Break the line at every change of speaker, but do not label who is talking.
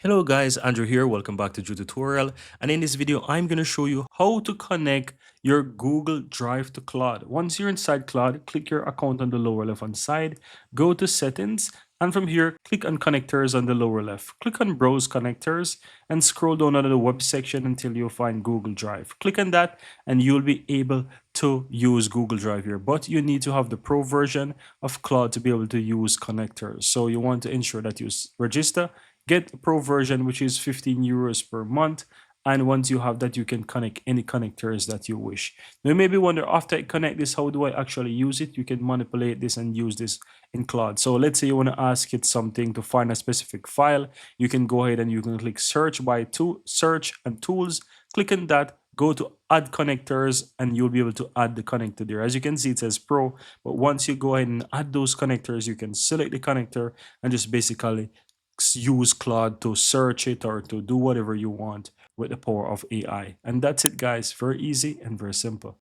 Hello guys, Andrew here. Welcome back to Drew Tutorial. And in this video, I'm going to show you how to connect your Google Drive to Claude. Once you're inside Claude, click your account on the lower left hand side, go to settings, and from here, click on connectors on the lower left. Click on browse connectors and scroll down under the web section until you find Google Drive. Click on that and you'll be able to use Google Drive here, but you need to have the pro version of Claude to be able to use connectors. So you want to ensure that you register. Get the pro version, which is 15 euros per month. And once you have that, you can connect any connectors that you wish. Now, you maybe wonder, after I connect this, how do I actually use it? You can manipulate this and use this in Claude. So let's say you want to ask it something to find a specific file. You can go ahead and you can click search by search and tools. Click on that, go to add connectors, and you'll be able to add the connector there. As you can see, it says pro, but once you go ahead and add those connectors, you can select the connector and just basically use Claude to search it or to do whatever you want with the power of AI. And that's it, guys. Very easy and very simple.